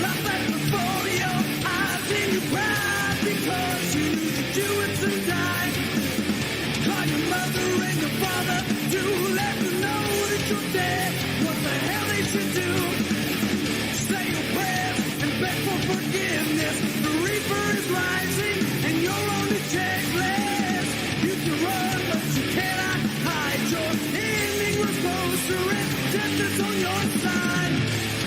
Life right before your eyes, and you cried because you knew you'd do it sometime. Call your mother and your father to let them know that you're dead. What the hell they should do? Say your prayers and beg for forgiveness. The reaper is rising and you're on the checklist. You can run, but you cannot hide. Your ending was close to it. Death is on your side.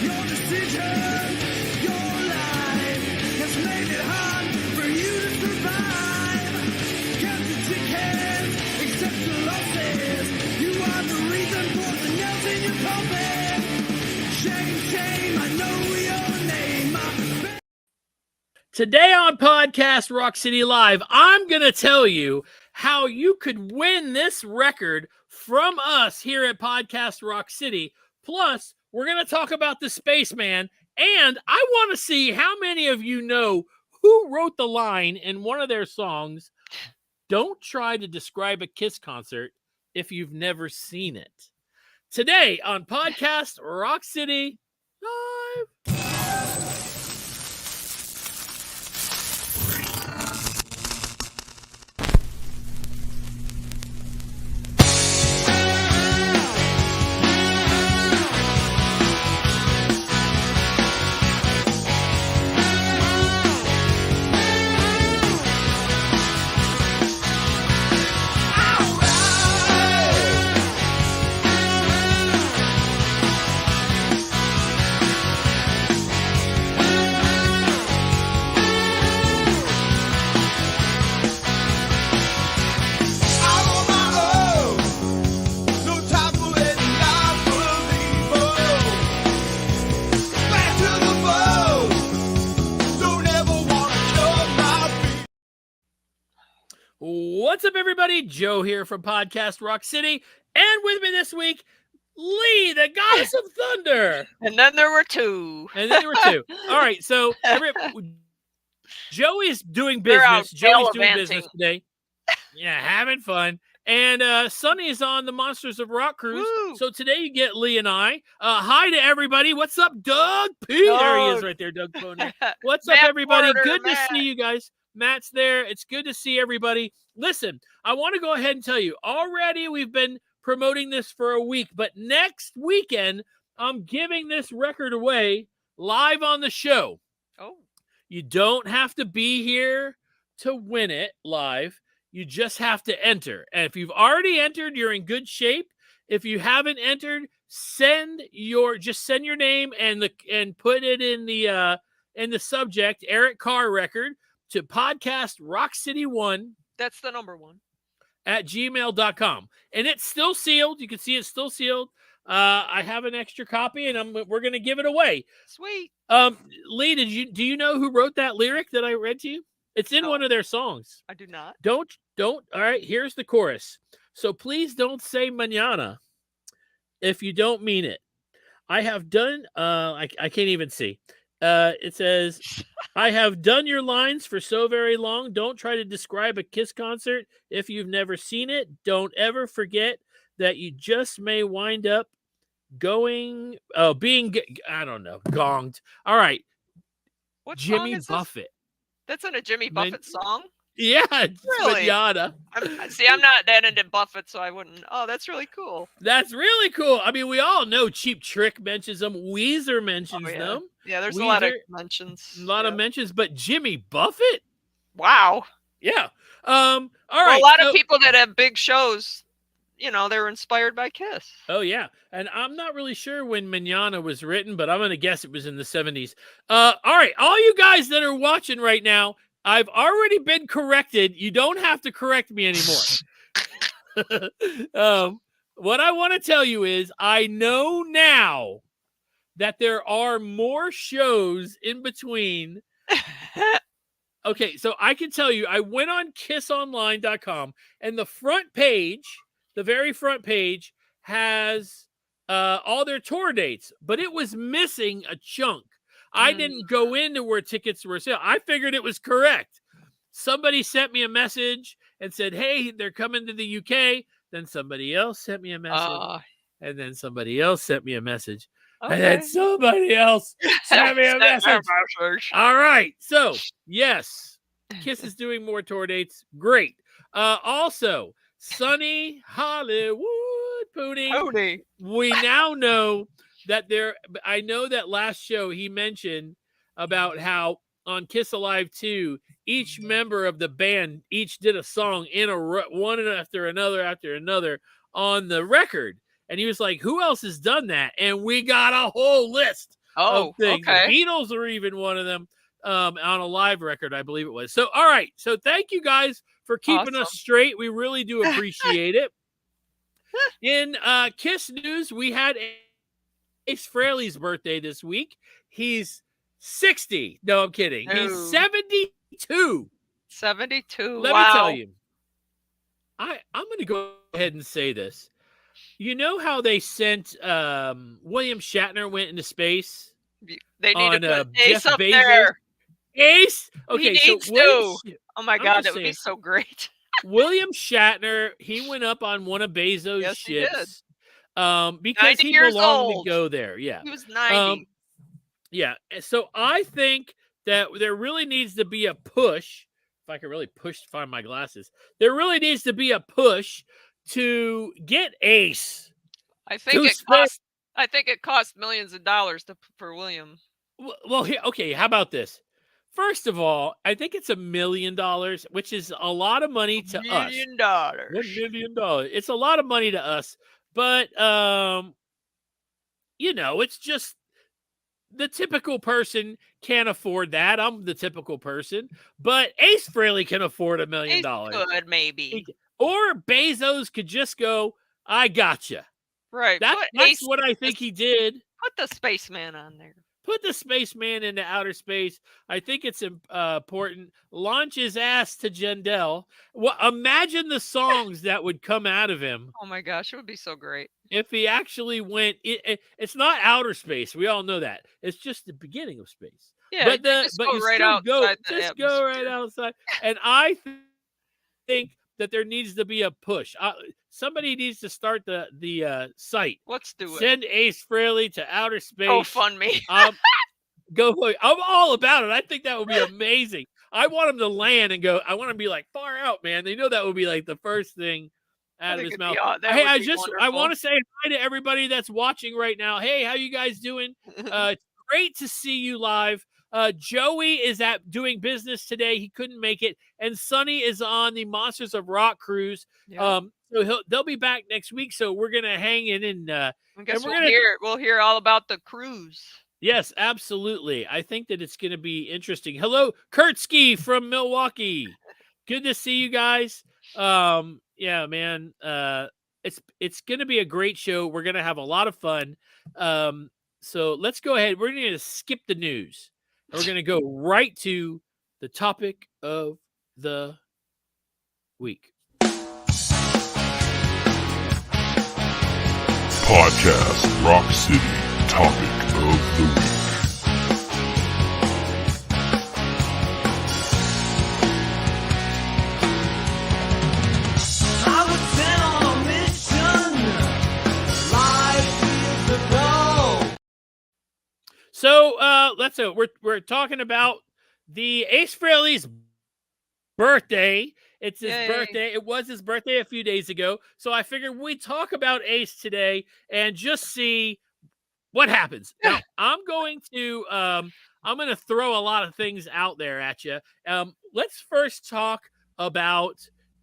Your decision, your life has made it hard for you to survive. Count your chickens, accept your losses. You are the reason for the nails in your coffin. Shame, shame, I know your name. Today on Podcast Rock City Live, I'm going to tell you how you could win this record from us here at Podcast Rock City. Plus, we're going to talk about the Spaceman, and I want to see how many of you know who wrote the line in one of their songs, "Don't try to describe a Kiss concert if you've never seen it." Today on Podcast Rock City Live. What's up, everybody? Joe here from Podcast Rock City, and with me this week, Lee, the goddess of thunder. And then there were two. All right, so Joey's doing business. Joey's doing business today. Yeah, having fun. And Sonny is on the Monsters of Rock cruise. Woo. So today you get Lee and I. Hi to everybody. What's up, Doug P? Doug. There he is right there, Doug Pony. What's up, everybody? Good to see you guys. Matt's there. It's good to see everybody. Listen, I want to go ahead and tell you, already we've been promoting this for a week, but next weekend, I'm giving this record away live on the show. Oh. You don't have to be here to win it live. You just have to enter. And if you've already entered, you're in good shape. If you haven't entered, send your name and put it in the subject, Eric Carr record, to Podcast Rock City 1. That's the number 1. At gmail.com. And it's still sealed. You can see it's still sealed. I have an extra copy, and we're going to give it away. Sweet. Lee, do you know who wrote that lyric that I read to you? It's in one of their songs. I do not. Don't. All right, here's the chorus. So please don't say mañana if you don't mean it. I have done, I can't even see. It says, I have done your lines for so very long. Don't try to describe a Kiss concert if you've never seen it. Don't ever forget that you just may wind up gonged. All right. What Jimmy song is Buffett. That's in a Jimmy Buffett song? Yeah, it's really? Mañana. I'm not that into Buffett, so I wouldn't. Oh, that's really cool. That's really cool. I mean, we all know Cheap Trick mentions them. Weezer mentions them. Yeah, there's a lot of mentions. Of mentions, but Jimmy Buffett? Wow. Yeah. All right. A lot of people that have big shows, they're inspired by Kiss. Oh, yeah. And I'm not really sure when Mañana was written, but I'm going to guess it was in the 70s. All right. All you guys that are watching right now, I've already been corrected. You don't have to correct me anymore. What I want to tell you is I know now that there are more shows in between. Okay, so I can tell you, I went on kissonline.com, and the very front page has all their tour dates, but it was missing a chunk. I didn't go into where tickets were sale. I figured it was correct. Somebody sent me a message and said, hey, they're coming to the UK. Then somebody else sent me a message. And then somebody else sent me a message. and then Okay. somebody else sent me a Send a message. message. All right. So, yes, Kiss is doing more tour dates. Great. Also, Sunny Hollywood Poonie. Howdy. We now know that I know that last show he mentioned about how on Kiss Alive 2, each member of the band each did a song in one after another on the record. And he was like, who else has done that? And we got a whole list of Oh, things. The okay. Beatles are even one of them on a live record, I believe it was. So, all right. So thank you guys for keeping us Awesome. straight. We really do appreciate it. In Kiss news, we had Ace Frehley's birthday this week. He's 60. No, I'm kidding. He's No. 72. 72. Let me tell Wow. you, I'm going to go ahead and say this. You know how they sent William Shatner went into space They need to on put Jeff Ace up Bezos? there. Ace? He Okay, so needs to. Oh my I'm God, just that would be saying, so great. William Shatner, he went up on one of Bezos' Yes, he did. ships because 90 he years belonged to old. go there. Yeah. He was 90. Yeah. So I think that there really needs to be a push. If I can really push to find my glasses, there really needs to be a push to get Ace. I think it cost millions of dollars for William. Well, okay. How about this? First of all, I think it's $1 million, which is a lot of money to us. $1 million. $1 million. It's a lot of money to us, but it's just the typical person can't afford that. I'm the typical person, but Ace Frehley can afford $1 million. Good, maybe. Or Bezos could just go, I gotcha. Right. That's what I think he did. Put the spaceman on there. Put the spaceman into outer space. I think it's important. Launch his ass to Jandel. Well, imagine the songs that would come out of him. Oh my gosh, it would be so great. If he actually went, it's not outer space. We all know that. It's just the beginning of space. Yeah, but you right still outside go right outside. And I think that there needs to be a push. Somebody needs to start the site. Let's do it. Send Ace Frehley to outer space. Oh, fund me. Go. I'm all about it. I think that would be amazing. I want him to land and go. I want him to be like far out, man. They know that would be like the first thing out of his mouth. Hey, I want to say hi to everybody that's watching right now. Hey, how you guys doing? It's great to see you live. Joey is doing business today. He couldn't make it, and Sonny is on the Monsters of Rock cruise. Yep. So they'll be back next week. So we're gonna hang in and I guess we'll hear all about the cruise. Yes, absolutely. I think that it's gonna be interesting. Hello, Kurtzky from Milwaukee. Good to see you guys. Yeah, man. It's gonna be a great show. We're gonna have a lot of fun. So let's go ahead. We're gonna skip the news. And we're gonna go right to the topic of the week. Podcast Rock City Topic of the Week. So we're talking about the Ace Frehley's birthday. It's his birthday. It was his birthday a few days ago. So I figured we'd talk about Ace today and just see what happens. Now I'm going to throw a lot of things out there at you. Let's first talk about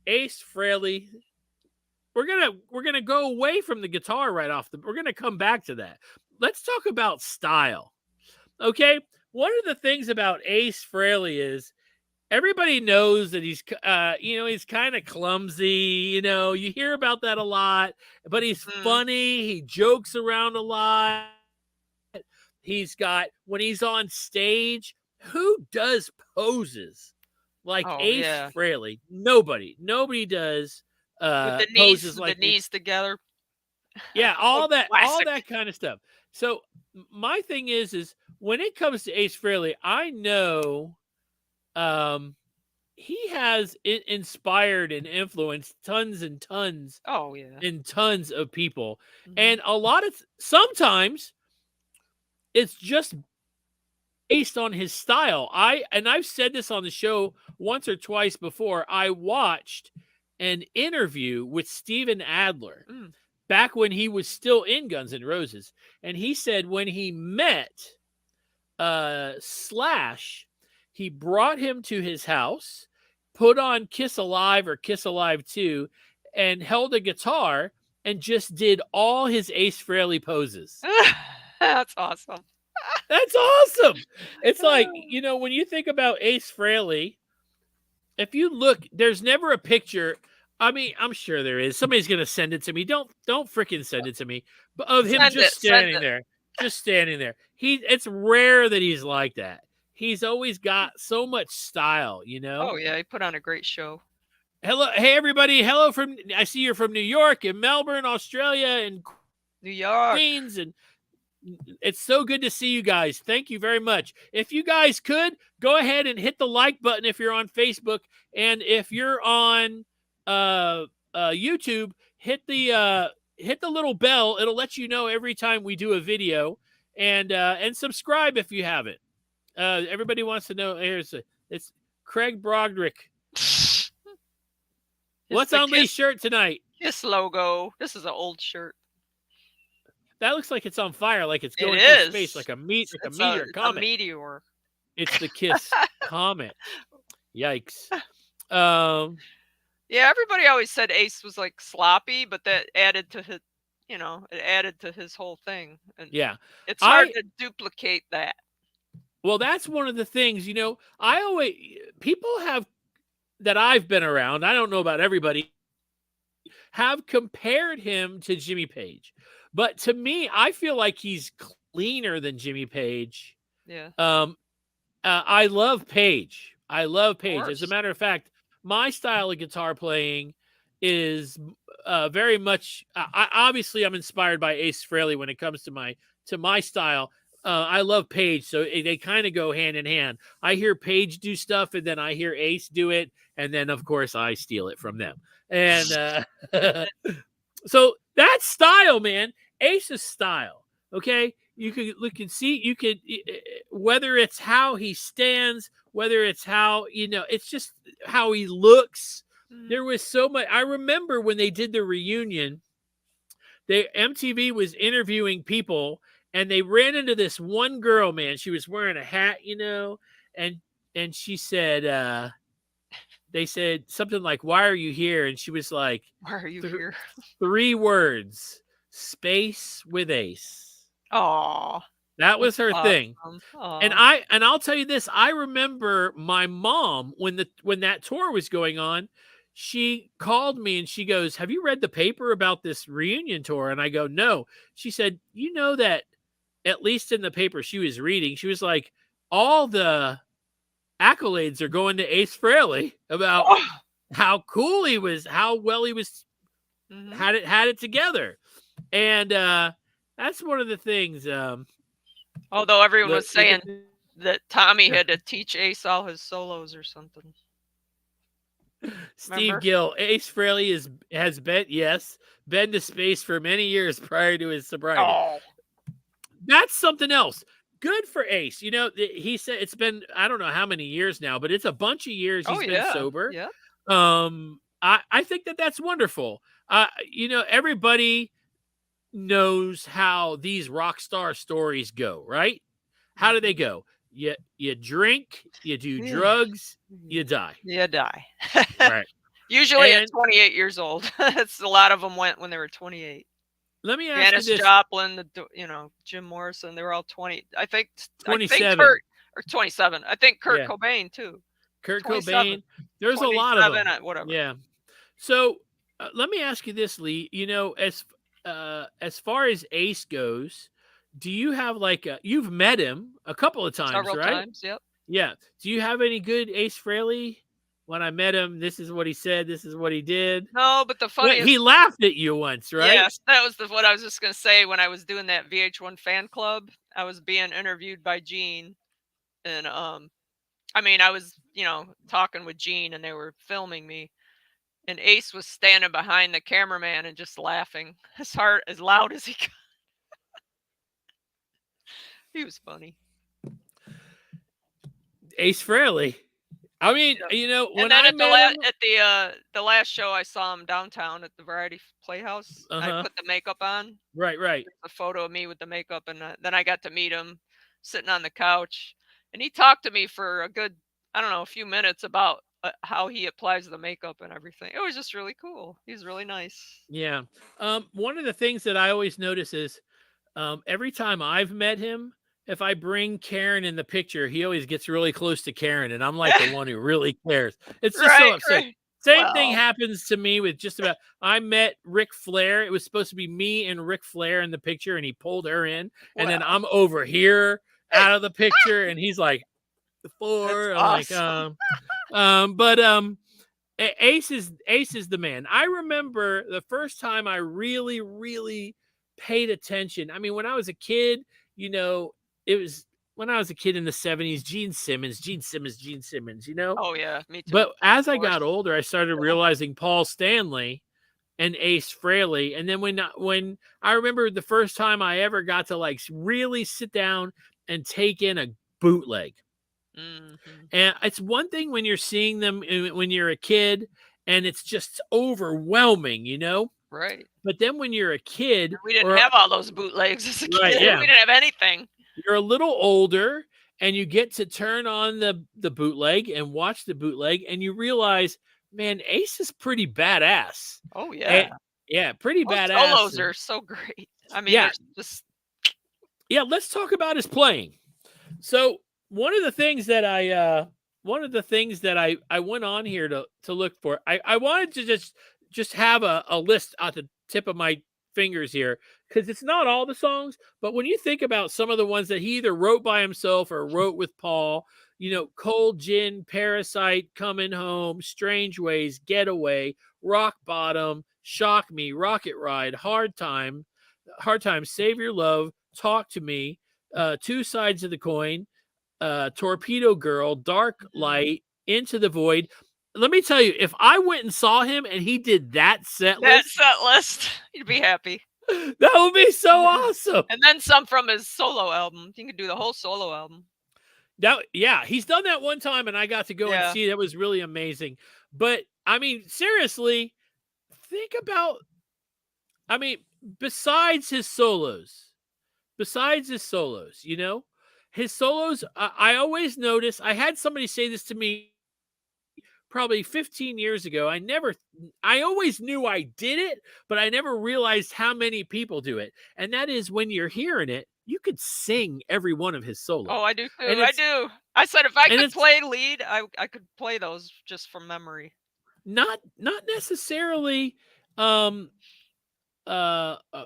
Ace Frehley. We're gonna go away from the guitar right off. We're gonna come back to that. Let's talk about style. Okay, one of the things about Ace Frehley is everybody knows that he's kind of clumsy. You hear about that a lot, but he's funny. He jokes around a lot. When he's on stage, who does poses like Ace Frehley? Nobody does. With poses the knees together. Yeah, all that kind of stuff. So my thing is when it comes to Ace Frehley, I know he has inspired and influenced tons and tons and tons of people. And sometimes it's just based on his style. I've said this on the show once or twice before. I watched an interview with Steven Adler back when he was still in Guns N' Roses, and he said when he met Slash, he brought him to his house, put on Kiss Alive or Kiss Alive 2, and held a guitar and just did all his Ace Frehley poses. That's awesome. That's awesome. It's like, you know, when you think about Ace Frehley, if you look, there's never a picture. I mean, I'm sure there is. Somebody's going to send it to me. Don't freaking send it to me. But of him just standing there. Just standing there. It's rare that he's like that. He's always got so much style, you know? Oh, yeah. He put on a great show. Hello. Hey, everybody. Hello from, I see you're from New York and Melbourne, Australia, and New York. Queens. And it's so good to see you guys. Thank you very much. If you guys could, go ahead and hit the like button if you're on Facebook. And if you're on YouTube, hit the little bell. It'll let you know every time we do a video, and subscribe if you haven't. Everybody wants to know. It's Craig Broderick. What's on Lee's shirt tonight? Kiss logo. This is an old shirt. That looks like it's on fire, like it's going through space, like a meteor comet. A meteor. It's the Kiss comet. Yikes. Yeah, everybody always said Ace was like sloppy, but that added to his, you know, it added to his whole thing. And yeah, it's hard to duplicate that. Well, that's one of the things, you know, people have, that I've been around, I don't know about everybody, have compared him to Jimmy Page. But to me, I feel like he's cleaner than Jimmy Page. Yeah. I love Page. As a matter of fact, my style of guitar playing is very much. Obviously, I'm inspired by Ace Frehley when it comes to my style. I love Page, so they kind of go hand in hand. I hear Page do stuff, and then I hear Ace do it, and then of course I steal it from them. And so that style, man, Ace's style. Okay, you can see whether it's how he stands, whether it's how, you know, it's just how he looks. There was so much. I remember when they did the reunion, MTV was interviewing people, and they ran into this one girl, man. She was wearing a hat, you know, and she said, they said something like, "Why are you here?" And she was like, "Why are you here?" 3 words: space with Ace. Oh, that was her thing. Aww. And I'll tell you this: I remember my mom when that tour was going on. She called me and she goes, "Have you read the paper about this reunion tour?" And I go, "No." She said, "You know that at least in the paper she was reading, she was like, all the accolades are going to Ace Frehley about how cool he was, how well he was, had it together." And that's one of the things. Although everyone was saying that Tommy had to teach Ace all his solos or something. Steve Gill, Ace Frehley has been to space for many years prior to his sobriety. Oh. That's something else. Good for Ace. You know, he said it's been, I don't know how many years now, but it's a bunch of years he's been sober. Yeah. I think that's wonderful. You know, everybody knows how these rock star stories go, right? How do they go? You drink, you do drugs, you die. You die. Right. Usually at 28 years old. It's a lot of them went when they were 28. Let me ask Janis you this. Joplin, Jim Morrison, they were all 20. I think 27 or 27. I think Kurt Cobain too. Kurt Cobain. There's a lot of them. Whatever. Yeah. So let me ask you this, Lee. You know, as far as Ace goes, do you have you've met him a couple of times, Several right? times, yep. Yeah. Do you have any good Ace Frehley? When I met him, this is what he said. This is what he did. No, but the funniest... he laughed at you once, right? Yes, that was what I was just going to say. When I was doing that VH1 fan club, I was being interviewed by Gene. And, I mean, I was, talking with Gene and they were filming me. And Ace was standing behind the cameraman and just laughing as loud as he could. He was funny. Ace Frehley. I mean, Yep. you know, And when then I met him, at the last show I saw him downtown at the Variety Playhouse. I uh-huh. put the makeup on. Right. There's a photo of me with the makeup, and then I got to meet him sitting on the couch, and he talked to me for a good, I don't know, a few minutes about how he applies the makeup and everything. It was just really cool. He's really nice. Yeah. One of the things that I always notice is every time I've met him, if I bring Karen in the picture, he always gets really close to Karen, and I'm like the one who really cares. It's just so Right, upsetting. right. Same thing Well, happens to me with just about. I met Ric Flair. It was supposed to be me and Ric Flair in the picture, and he pulled her in, and then well, I'm over here out of the picture, and he's like that's 4. I'm like, awesome. but Ace is the man. I remember the first time I really paid attention. I mean, when I was a kid, you know, it was when I was a kid in the 70s, Gene Simmons, you know. Oh yeah, me too. But as Of I course. got older, I started realizing Paul Stanley and Ace Frehley. And then when I remember the first time I ever got to like really sit down and take in a bootleg. Hmm. And it's one thing when you're seeing them when you're a kid and it's just overwhelming, you know? Right. But then when you're a kid We didn't or have all those bootlegs as a right, kid. yeah, We didn't have anything. you're a little older and you get to turn on the bootleg and watch the bootleg and you realize, man, Ace is pretty badass. Oh And, yeah. yeah, pretty Those badass. solos are so great. I mean, Yeah, there's just yeah, let's talk about his playing. So one of the things that I went on here to look for, I wanted to just have a list at the tip of my fingers here because it's not all the songs, but when you think about some of the ones that he either wrote by himself or wrote with Paul, you know, Cold Gin, Parasite, Coming Home, Strange Ways, Getaway, Rock Bottom, Shock Me, Rocket Ride, Hard Time, Save Your Love, Talk to Me, Two Sides of the Coin, Torpedo Girl, Dark Light, Into the Void. Let me tell you, if I went and saw him and he did that set that list, set list. You'd be happy. that would be so awesome. And then some from his solo album. You could do the whole solo album. Yeah, he's done that one time and I got to go and Yeah. see it. That was really amazing. But I mean, seriously, think about, I mean, besides his solos, you know, his solos, I always notice, I had somebody say this to me probably 15 years ago. I always knew I did it, but I never realized how many people do it. And that is when you're hearing it, you could sing every one of his solos. Oh, I do too. And I do. I said if I and could it's play lead, I could play those just from memory. not necessarily um uh, uh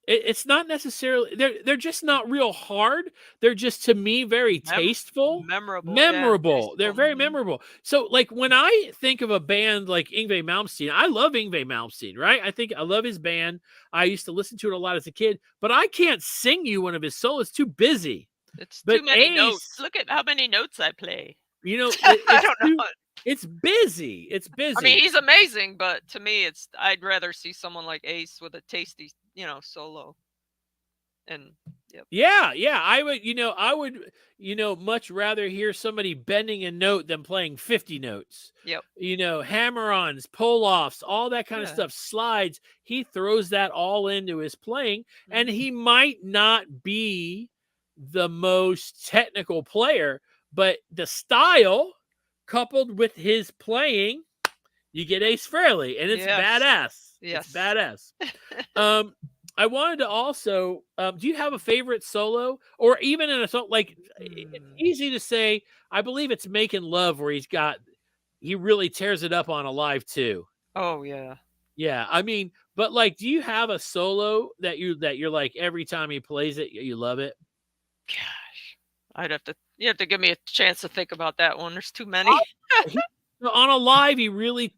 it's not necessarily they're just not real hard. They're just to me very tasteful, Memorable. Yeah. memorable. They're Tasteful. very Mhm. memorable. So like when I think of a band like Yngwie Malmsteen, I love Yngwie Malmsteen, right? I love his band. I used to listen to it a lot as a kid, but I can't sing you one of his solos. Too busy. It's But too many notes. Ace, Look at how many notes I play. you know, I don't know. it's busy. It's busy. I mean, he's amazing, but to me, I'd rather see someone like Ace with a tasty, solo. And yep. Yeah, I would, much rather hear somebody bending a note than playing 50 notes. Yep. You know, hammer-ons, pull-offs, all that kind of Yeah. stuff, slides. He throws that all into his playing, and Mhm. he might not be the most technical player, but the style coupled with his playing, you get Ace Frehley, and it's Yes. badass. Yes. It's badass. I wanted to also, do you have a favorite solo or even in a song? Like, it's easy to say, I believe it's Making Love where he really tears it up on Alive too. Oh yeah. Yeah. I mean, but like, do you have a solo that you're like, every time he plays it, you love it? Gosh, you have to give me a chance to think about that one. There's too many. On Alive, he really,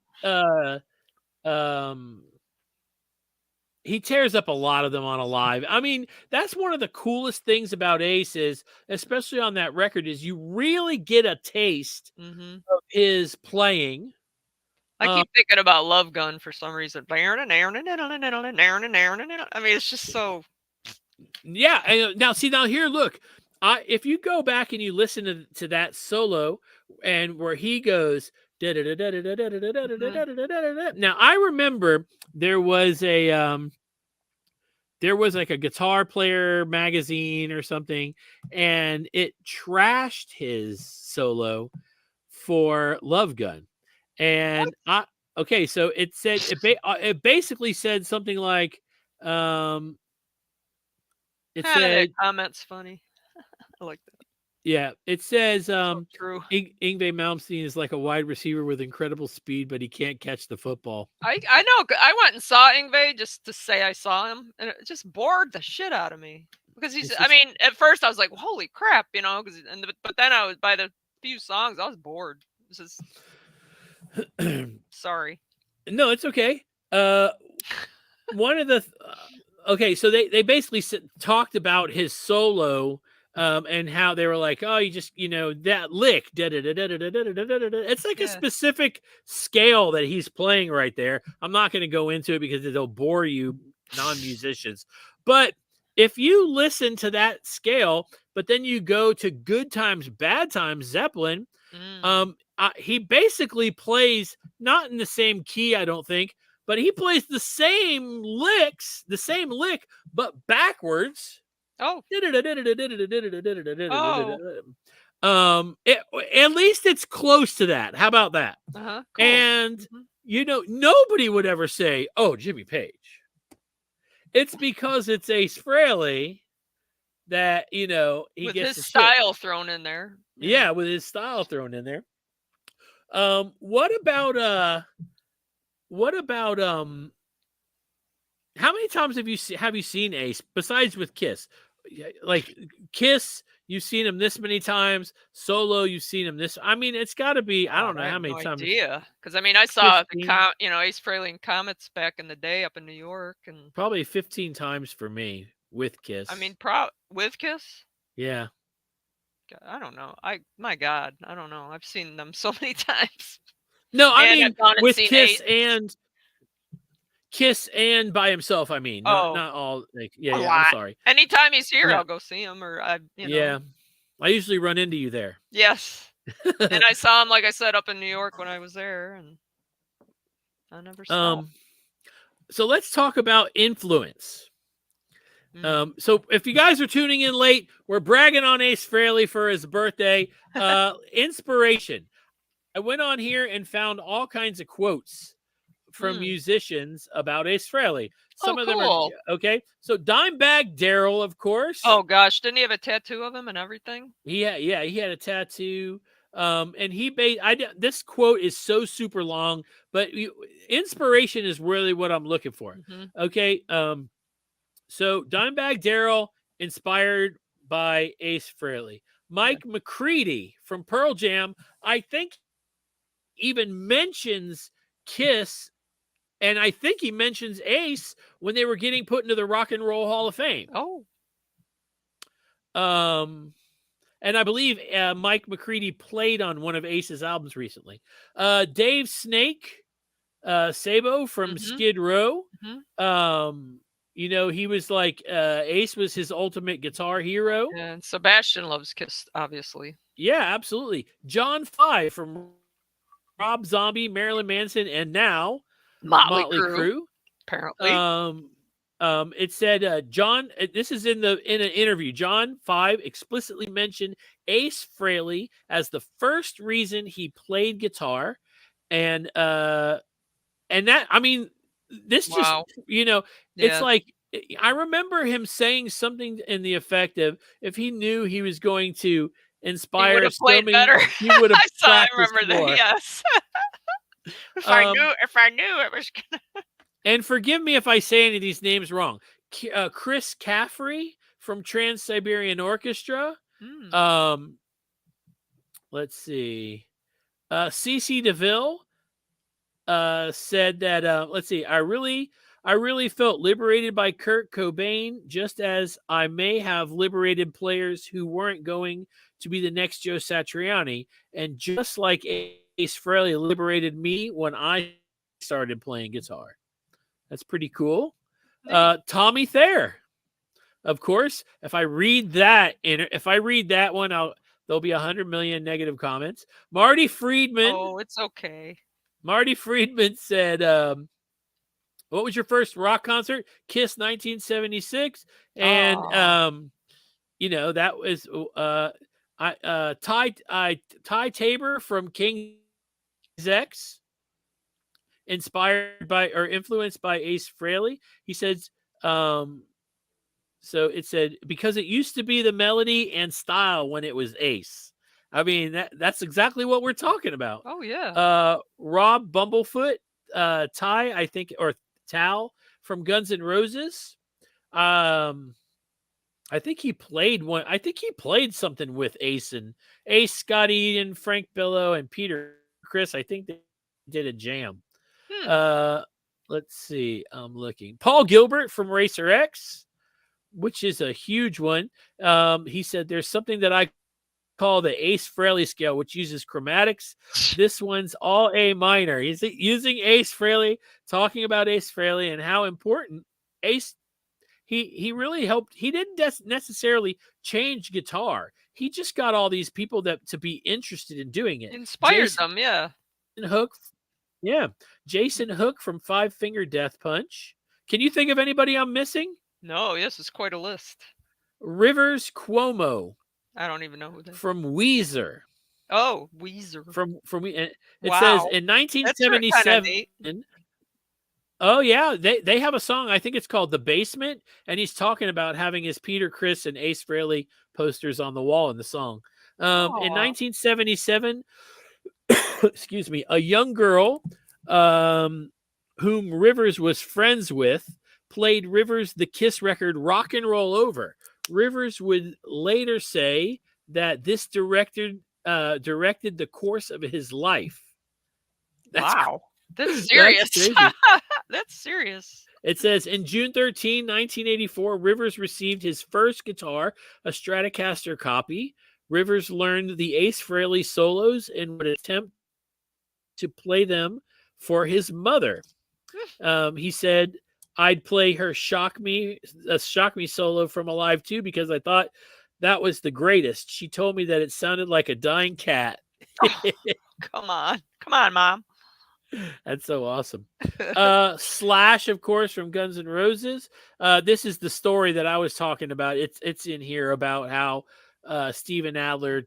he tears up a lot of them on Alive. I mean, that's one of the coolest things about Ace is, especially on that record, is you really get a taste Mm-hmm. of his playing. I keep thinking about Love Gun for some reason. I mean, it's just so. Yeah. And now here, look, if you go back and you listen to that solo and where he goes, now I remember there was like a guitar player magazine or something, and it trashed his solo for Love Gun. And okay, so it said it basically said something like it that said comment's funny. I like that. yeah, it says So true. Yngwie Malmsteen is like a wide receiver with incredible speed, but he can't catch the football. I know. I went and saw Yngwie just to say I saw him, and it just bored the shit out of me because he's. I mean, at first I was like, "Holy crap," but then I was by the few songs I was bored. This is sorry. No, it's okay. One of the okay, so they basically talked about his solo and how they were like, oh, you just that lick, it's like a specific scale that he's playing right there. I'm not going to go into it because it'll bore you non-musicians, but if you listen to that scale, but then you go to Good Times, Bad Times, Zeppelin, he basically plays not in the same key, I don't think, but he plays the same lick, but backwards. Oh. At least it's close to that. How about that? Cool. And nobody would ever say, "Oh, Jimmy Page." It's because it's Ace Frehley that he with gets his style thrown in there. Yeah, with his style thrown in there. What about how many times have you seen Ace besides with Kiss? Like Kiss, you've seen him this many times. Solo, you've seen him this. I mean, it's got to be. I don't know how many times. Because I mean, I saw Ace Frehley and Comets back in the day up in New York, and probably 15 times for me with Kiss. I mean, with Kiss. Yeah. I don't know. My God, I don't know. I've seen them so many times. No, I mean with Kiss and by himself. I mean, not all. Like, I'm sorry. Anytime he's here, I'll go see him, or Yeah, I usually run into you there. Yes, and I saw him, like I said, up in New York when I was there, and I never saw him. So let's talk about influence. So if you guys are tuning in late, we're bragging on Ace Frehley for his birthday. Inspiration. I went on here and found all kinds of quotes from musicians about Ace Frehley. Some of them are okay. So Dimebag Darrell, of course. Oh gosh, didn't he have a tattoo of him and everything? He had a tattoo. And this quote is so super long, but inspiration is really what I'm looking for. Okay. So Dimebag Darrell, inspired by Ace Frehley. Mike McCready from Pearl Jam, I think, even mentions Kiss, and I think he mentions Ace when they were getting put into the Rock and Roll Hall of Fame. Oh. And I believe Mike McCready played on one of Ace's albums recently. Dave Snake Sabo from Skid Row. He was like Ace was his ultimate guitar hero. And Sebastian loves Kiss, obviously. Yeah, absolutely. John 5 from Rob Zombie, Marilyn Manson, and now Motley Crue. Apparently. It said John. This is in an interview. John 5 explicitly mentioned Ace Frehley as the first reason he played guitar, and that, I mean, this just it's like, I remember him saying something in the effect of, if he knew he was going to inspire better. He would have practiced more. That. Yes. If I knew it was gonna. And forgive me if I say any of these names wrong. Chris Caffrey from Trans-Siberian Orchestra. Let's see. CC DeVille said that. Let's see. I really felt liberated by Kurt Cobain, just as I may have liberated players who weren't going to be the next Joe Satriani, and just like Ace Frehley liberated me when I started playing guitar. That's pretty cool. Tommy Thayer of course, if I read that one, there'll be 100 million negative comments. Marty Friedman. Oh, it's okay. Marty Friedman said, "What was your first rock concert?" Kiss 1976, and that was Ty Tabor from King's X, inspired by or influenced by Ace Frehley. He says, so it said, because it used to be the melody and style when it was Ace. I mean, that's exactly what we're talking about. Oh yeah. Rob Bumblefoot, Ty, I think, or Tal from Guns N' Roses. I think he played one. I think he played something with Ace, Scott Eden, Frank Billo, and Peter Chris. I think they did a jam. Let's see. I'm looking. Paul Gilbert from Racer X, which is a huge one. He said there's something that I call the Ace Frehley scale, which uses chromatics. This one's all A minor. He's using Ace Frehley, talking about Ace Frehley and how important Ace. He really helped. He didn't necessarily change guitar. He just got all these people to be interested in doing it. Inspired them, yeah. Hook, yeah. Jason Hook from Five Finger Death Punch. Can you think of anybody I'm missing? No, yes, it's quite a list. Rivers Cuomo. I don't even know who that is. From Weezer. Oh, Weezer. It wow. says in 1977. Oh yeah, they have a song. I think it's called "The Basement," and he's talking about having his Peter Criss and Ace Frehley posters on the wall in the song. In 1977, excuse me, a young girl whom Rivers was friends with played Rivers the Kiss record "Rock and Roll Over." Rivers would later say that this directed the course of his life. Wow. That's serious. That's, that's serious. It says, in June 13, 1984, Rivers received his first guitar, a Stratocaster copy. Rivers learned the Ace Frehley solos and would attempt to play them for his mother. He said, I'd play her Shock Me solo from Alive 2 because I thought that was the greatest. She told me that it sounded like a dying cat. Come on, Mom. That's so awesome. Slash, of course, from Guns N' Roses. This is the story that I was talking about. It's in here about how Steven Adler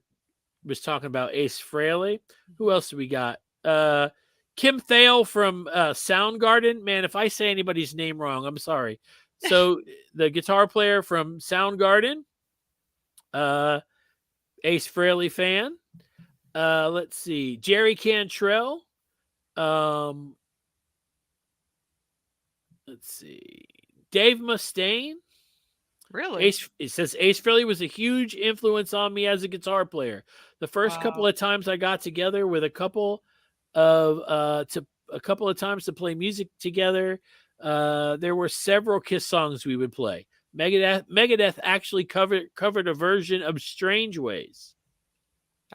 was talking about Ace Frehley. Who else do we got? Kim Thale from Soundgarden. Man, if I say anybody's name wrong, I'm sorry. So the guitar player from Soundgarden, Ace Frehley fan. Let's see. Jerry Cantrell. Let's see. Dave Mustaine. Really? It says Ace Frehley was a huge influence on me as a guitar player. The first couple of times I got together with a couple of times to play music together, there were several Kiss songs we would play. Megadeth actually covered a version of Strange Ways.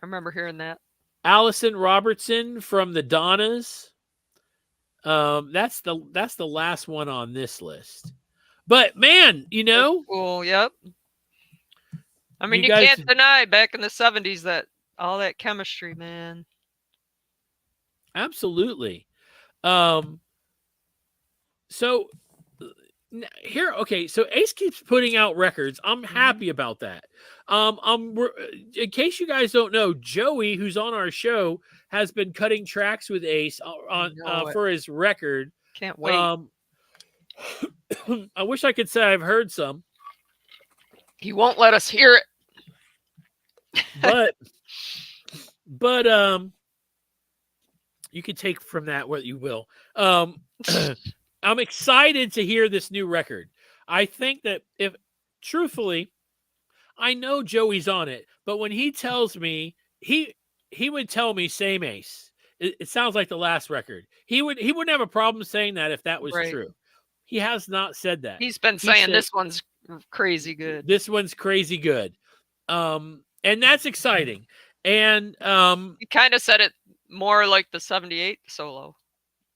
I remember hearing that. Allison Robertson from the Donnas. That's the last one on this list. But man, cool. Yep. I mean, you can't deny back in the 70s that all that chemistry, man. Absolutely. So here, okay. So Ace keeps putting out records. I'm happy about that. In case you guys don't know, Joey, who's on our show, has been cutting tracks with Ace for his record. Can't wait. I wish I could say I've heard some. He won't let us hear it. but you can take from that what you will. I'm excited to hear this new record. I think that truthfully, I know Joey's on it, but when he tells me, he would tell me same Ace. It sounds like the last record. He wouldn't have a problem saying that if that was true. He has not said that. He's been saying this one's crazy good. This one's crazy good. And that's exciting. And he kind of said it more like the 78 solo.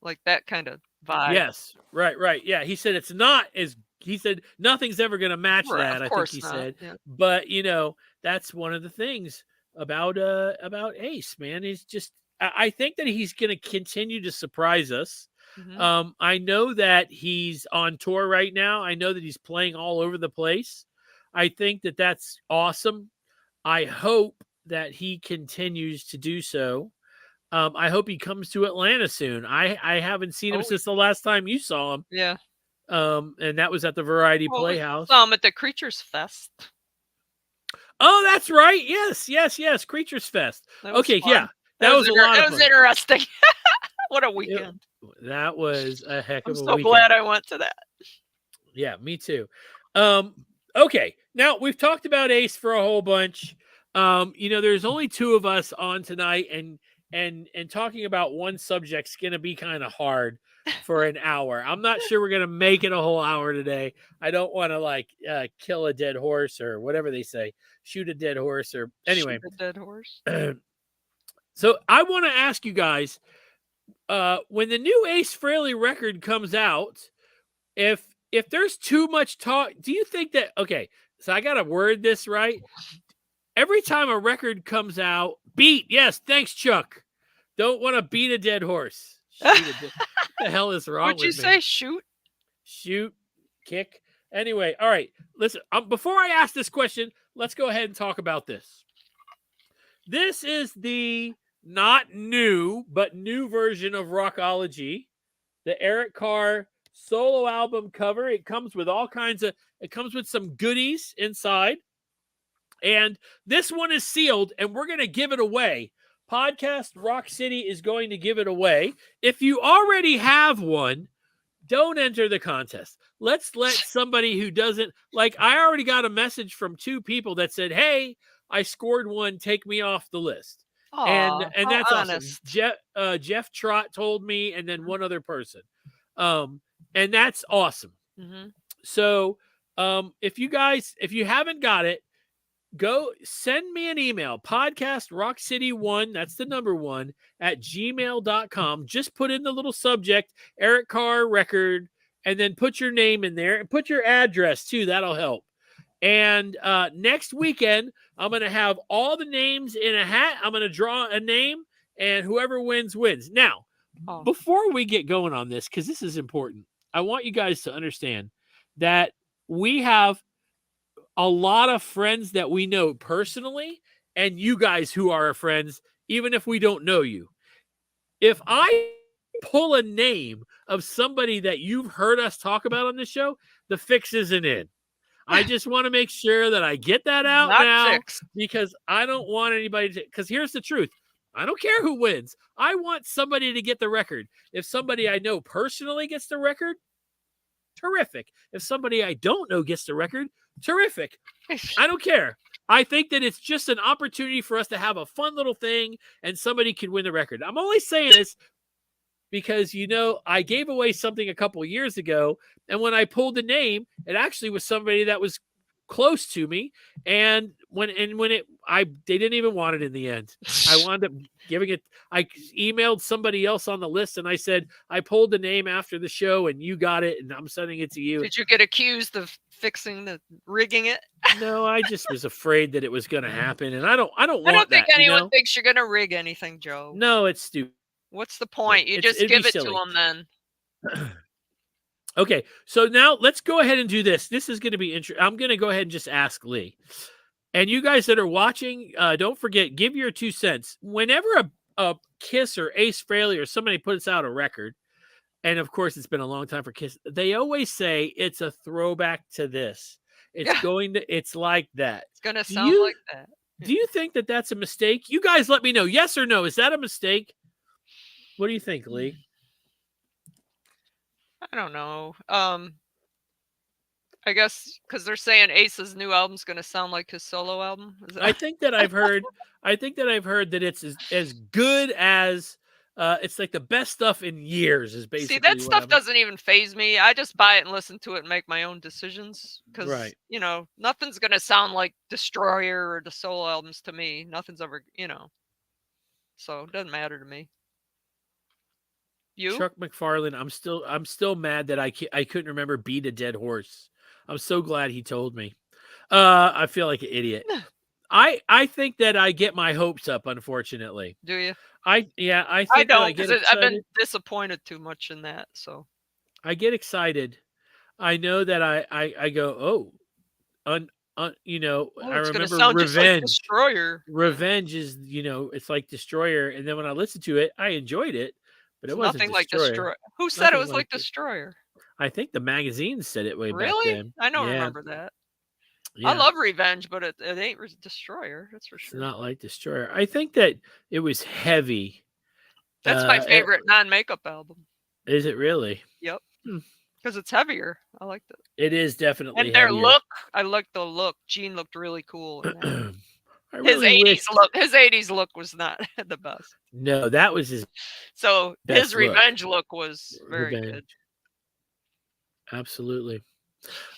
Like that kind of vibe. Yes. Right. Yeah. He said it's not as he said nothing's ever going to match Right, that. of I think course he not. said, Yeah. but that's one of the things about Ace, man. He's just, I think that he's going to continue to surprise us. Mhm. I know that he's on tour right now. I know that he's playing all over the place. I think that that's awesome. I hope that he continues to do so. I hope he comes to Atlanta soon. I haven't seen him Oh, since the last time you saw him. yeah. And that was at the Variety Well, we Playhouse. saw him at the Creatures Fest. Oh, that's right. Yes. Creatures Fest. That was Okay, fun. yeah. That was a lot of That was fun. interesting. What a It- weekend. that was a heck I'm of a so weekend. glad I went to that. Yeah, me too. Okay. Now we've talked about Ace for a whole bunch. There's only two of us on tonight, and talking about one subject's gonna be kind of hard for an hour. I'm not sure we're gonna make it a whole hour today. I don't want to kill a dead horse or whatever they say, shoot a dead horse or anyway. Shoot a dead horse. So I want to ask you guys, when the new Ace Frehley record comes out, if there's too much talk, do you think that, okay, so I got to word this right. Every time a record comes out, beat, yes, thanks, Chuck. Don't want to beat a dead horse. What the hell is wrong with me? Would you say shoot? Shoot, kick. Anyway, all right, listen, before I ask this question, let's go ahead and talk about this. This is the not new, but new version of Rockology, the Eric Carr solo album cover. It comes with it comes with some goodies inside. And this one is sealed, and we're going to give it away. Podcast Rock City is going to give it away. If you already have one, don't enter the contest. Let's let somebody who doesn't, I already got a message from two people that said, hey, I scored one, take me off the list. Aw, And how that's honest. awesome. Jeff Trott told me, and then one other person. And that's awesome. Mm-hmm. So if you haven't got it, go send me an email, podcastrockcity1, that's the number 1, at gmail.com. Just put in the little subject, Eric Carr record, and then put your name in there and put your address too. That'll help. And next weekend, I'm going to have all the names in a hat. I'm going to draw a name, and whoever wins, wins. Now, before we get going on this, because this is important, I want you guys to understand that we have a lot of friends that we know personally, and you guys who are our friends, even if we don't know you. If I pull a name of somebody that you've heard us talk about on this show, the fix isn't in. I just want to make sure that I get that out now, because I don't want anybody to, because here's the truth. I don't care who wins. I want somebody to get the record. If somebody I know personally gets the record, terrific. If somebody I don't know gets the record, terrific. I don't care. I think that it's just an opportunity for us to have a fun little thing, and somebody can win the record. I'm only saying this because, I gave away something a couple of years ago, and when I pulled the name, it actually was somebody that was close to me, and they didn't even want it in the end. I wound up giving it. I emailed somebody else on the list, and I said, I pulled the name after the show, and you got it, and I'm sending it to you. Did you get accused of rigging it? No, I just was afraid that it was going to happen, and I don't think anyone thinks you're going to rig anything, Joe. No, it's stupid. What's the point? You just give it to them then. Okay, so now let's go ahead and do this. This is going to be interesting. I'm going to go ahead and just ask Lee. And you guys that are watching, don't forget, give your 2 cents. Whenever a Kiss or Ace Frehley or somebody puts out a record, and of course it's been a long time for Kiss, they always say it's a throwback to this. It's like that. It's going to sound like that. Do you think that that's a mistake? You guys let me know. Yes or no? Is that a mistake? What do you think, Lee? I don't know. I guess because they're saying Ace's new album's going to sound like his solo album. I think that I've heard. That it's as good as it's like the best stuff in years. Is basically. See, that stuff doesn't even faze me. I just buy it and listen to it and make my own decisions. Because nothing's going to sound like Destroyer or the solo albums to me. Nothing's ever, so it doesn't matter to me. You? Chuck McFarlane. I'm still mad that I couldn't remember Beat a Dead Horse. I'm so glad he told me. I feel like an idiot. I think that I get my hopes up, unfortunately. Do you? I I think that I don't, get because I've been excited. disappointed too much in that. So I get excited. I know that I go, I it's gonna remember sound just like Revenge. Destroyer. Yeah. Revenge is, it's like Destroyer, and then when I listened to it, I enjoyed it, but it It's wasn't nothing like Destroyer. Destroyer. Who said it Nothing was like it. Destroyer? I think the magazine said it way back Really? then. I don't Yeah, remember that. I yeah. love Revenge, but it ain't Destroyer. That's for It's sure. not like Destroyer. I think that it was heavy. That's my favorite non-makeup album. Is it really? Yep. Hmm. Because it's heavier. I liked it. It is definitely And their heavier. look, I liked the look. Gene looked really cool in that. I His really 80s wish. look. His 80s look was not the best. No, that was his So best his Revenge look was very Revenge. good. Absolutely.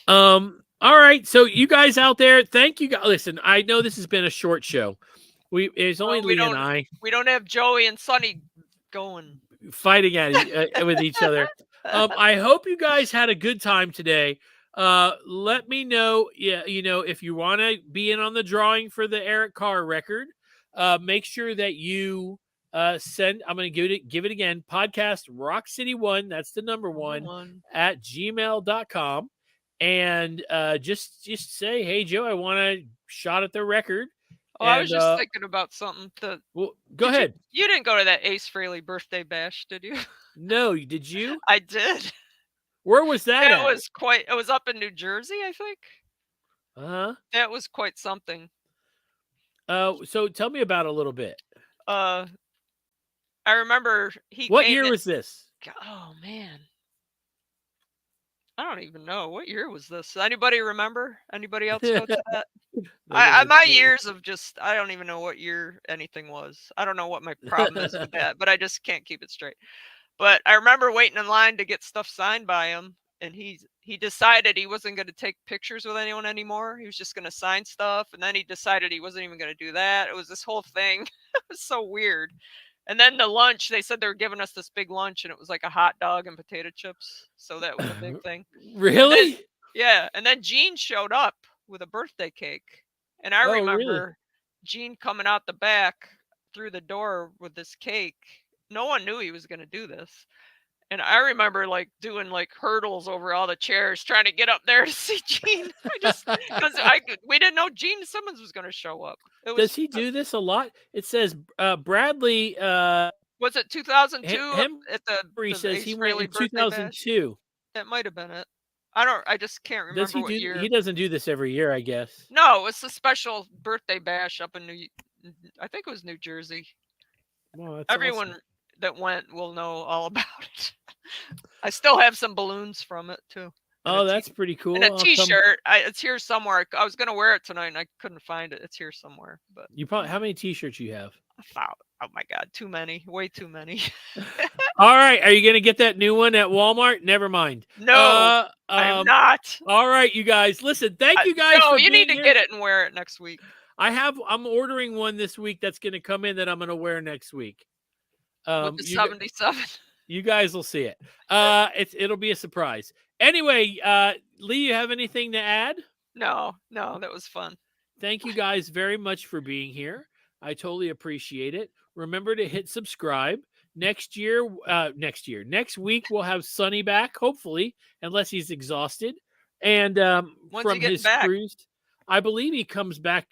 All right. So you guys out there, thank you guys. Listen, I know this has been a short show. It's only Lee and I. We don't have Joey and Sonny going fighting with each other. I hope you guys had a good time today. Let me know, if you want to be in on the drawing for the Eric Carr record. Make sure that you send. I'm going to give it again. Podcast Rock City 1. That's the number one at gmail.com. And just say, hey Joe, I want a shot at the record. Oh, I was just thinking about something. Well, go ahead. You didn't go to that Ace Frehley birthday bash, did you? No, did you? I did. Where was that? It was up in New Jersey, I think. That was quite something. So tell me about it a little bit. I remember What year was this? Oh man. I don't even know. What year was this? Anybody remember? Anybody else go to that? My years of just, I don't even know what year anything was. I don't know what my problem is with that, but I just can't keep it straight. But I remember waiting in line to get stuff signed by him, and he decided he wasn't going to take pictures with anyone anymore. He was just going to sign stuff, and then he decided he wasn't even going to do that. It was this whole thing. It was so weird. And then the lunch, they said they were giving us this big lunch, and it was like a hot dog and potato chips. So that was a big thing. Really? Yeah. And then Gene showed up with a birthday cake. And I remember Gene coming out the back through the door with this cake. No one knew he was going to do this. And I remember doing hurdles over all the chairs trying to get up there to see Gene. We didn't know Gene Simmons was going to show up. Does he do this a lot? It says Bradley. Was it 2002 at he says Ace he went in Frehley 2002. That might have been it. I just can't remember what year. He doesn't do this every year, I guess. No, it's a special birthday bash up in I think it was New Jersey. Well, that's Everyone awesome. that went will know all about it. I still have some balloons from it too. Oh, that's pretty cool. And a T-shirt. It's here somewhere. I was gonna wear it tonight, and I couldn't find it. It's here somewhere. But how many T-shirts you have? Oh my God, too many. Way too many. All right, are you gonna get that new one at Walmart? Never mind. No, I'm not. All right, you guys. Listen, thank you guys. No, you need to get it and wear it next week. I'm ordering one this week that's gonna come in that I'm gonna wear next week. With the 77. You guys will see it. It'll be a surprise. Anyway, Lee, you have anything to add? No, that was fun. Thank you guys very much for being here. I totally appreciate it. Remember to hit subscribe. Next week we'll have Sonny back, hopefully, unless he's exhausted. And from his cruise, I believe he comes back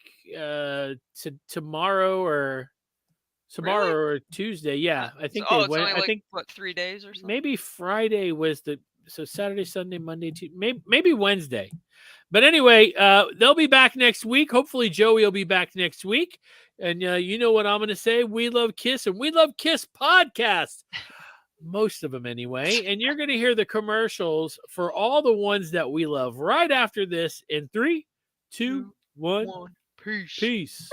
tomorrow or Tuesday. Yeah, I think it's only I think 3 days or something. Maybe Friday was so Saturday, Sunday, Monday, Tuesday, maybe Wednesday. But anyway, they'll be back next week. Hopefully Joey will be back next week. And you know what I'm going to say? We love Kiss, and we love Kiss podcasts. Most of them anyway. And you're going to hear the commercials for all the ones that we love right after this in 3, 2, 1. Peace. Peace.